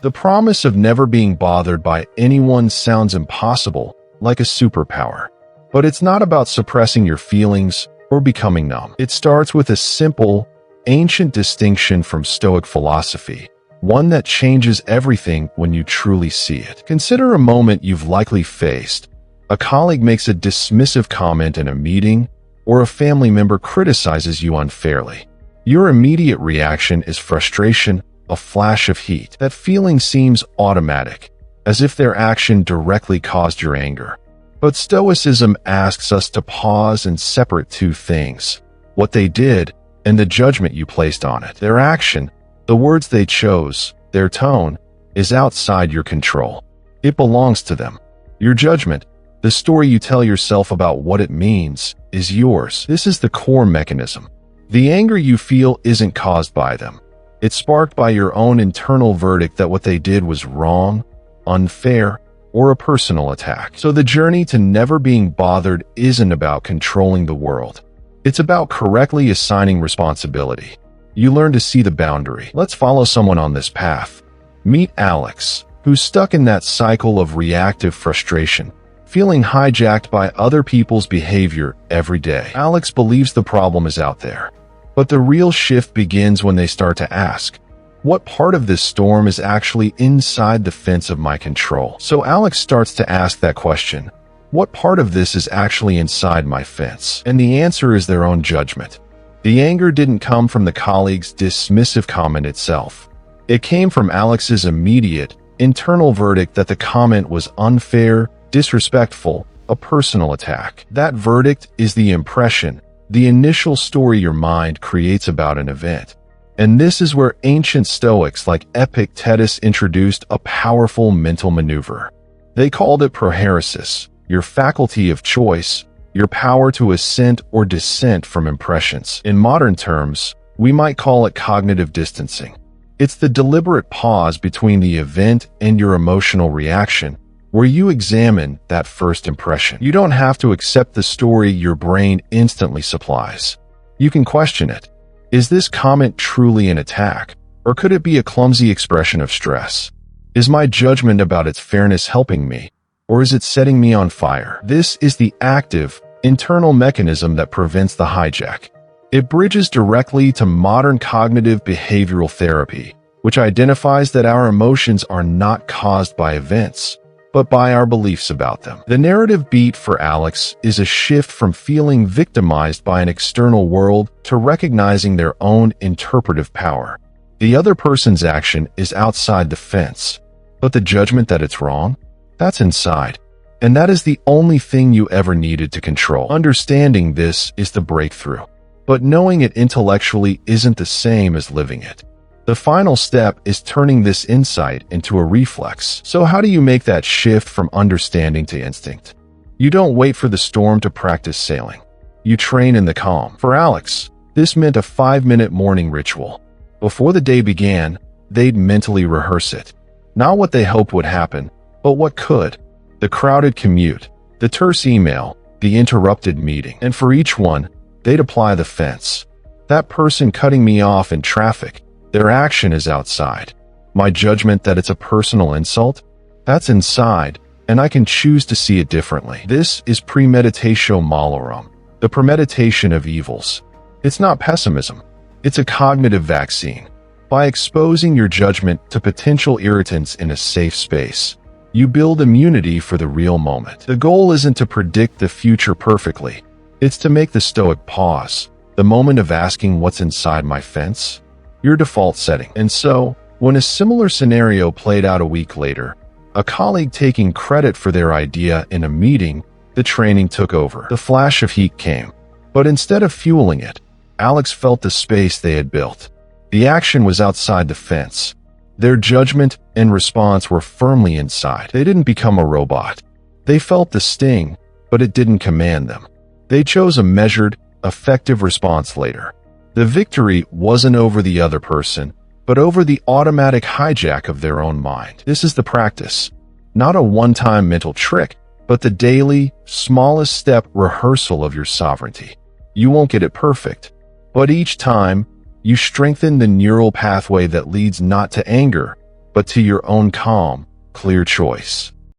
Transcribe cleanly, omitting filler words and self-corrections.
The promise of never being bothered by anyone sounds impossible, like a superpower. But it's not about suppressing your feelings or becoming numb. It starts with a simple, ancient distinction from Stoic philosophy, one that changes everything when you truly see it. Consider a moment you've likely faced. A colleague makes a dismissive comment in a meeting, or a family member criticizes you unfairly. Your immediate reaction is frustration, a flash of heat. That feeling seems automatic, as if their action directly caused your anger. But Stoicism asks us to pause and separate two things: what they did and the judgment you placed on it. Their action, the words they chose, their tone, is outside your control. It belongs to them. Your judgment, the story you tell yourself about what it means, is yours. This is the core mechanism. The anger you feel isn't caused by them. It's sparked by your own internal verdict that what they did was wrong, unfair, or a personal attack. So the journey to never being bothered isn't about controlling the world. It's about correctly assigning responsibility. You learn to see the boundary. Let's follow someone on this path. Meet Alex, who's stuck in that cycle of reactive frustration, feeling hijacked by other people's behavior every day. Alex believes the problem is out there, but the real shift begins when they start to ask, what part of this storm is actually inside the fence of my control? So Alex starts to ask that question. What part of this is actually inside my fence? And the answer is their own judgment. The anger didn't come from the colleague's dismissive comment itself. It came from Alex's immediate, internal verdict that the comment was unfair, disrespectful, a personal attack. That verdict is the impression, the initial story your mind creates about an event. And this is where ancient Stoics like Epictetus introduced a powerful mental maneuver. They called it prohairesis, your faculty of choice, your power to assent or dissent from impressions. In modern terms, we might call it cognitive distancing. It's the deliberate pause between the event and your emotional reaction, where you examine that first impression. You don't have to accept the story your brain instantly supplies. You can question it. Is this comment truly an attack, or could it be a clumsy expression of stress? Is my judgment about its fairness helping me, or is it setting me on fire? This is the active, internal mechanism that prevents the hijack. It bridges directly to modern cognitive behavioral therapy, which identifies that our emotions are not caused by events, but by our beliefs about them. The narrative beat for Alex is a shift from feeling victimized by an external world to recognizing their own interpretive power. The other person's action is outside the fence, but the judgment that it's wrong, that's inside. And that is the only thing you ever needed to control. Understanding this is the breakthrough, but knowing it intellectually isn't the same as living it. The final step is turning this insight into a reflex. So how do you make that shift from understanding to instinct? You don't wait for the storm to practice sailing. You train in the calm. For Alex, this meant a 5-minute morning ritual. Before the day began, they'd mentally rehearse it. Not what they hoped would happen, but what could. The crowded commute, the terse email, the interrupted meeting. And for each one, they'd apply the fence. That person cutting me off in traffic, their action is outside. My judgment that it's a personal insult, that's inside, and I can choose to see it differently. This is premeditatio malorum, the premeditation of evils. It's not pessimism. It's a cognitive vaccine. By exposing your judgment to potential irritants in a safe space, you build immunity for the real moment. The goal isn't to predict the future perfectly. It's to make the Stoic pause, the moment of asking what's inside my fence, your default setting. And so, when a similar scenario played out a week later, a colleague taking credit for their idea in a meeting, the training took over. The flash of heat came, but instead of fueling it, Alex felt the space they had built. The action was outside the fence. Their judgment and response were firmly inside. They didn't become a robot. They felt the sting, but it didn't command them. They chose a measured, effective response later. The victory wasn't over the other person, but over the automatic hijack of their own mind. This is the practice. Not a one-time mental trick, but the daily, smallest step rehearsal of your sovereignty. You won't get it perfect, but each time, you strengthen the neural pathway that leads not to anger, but to your own calm, clear choice.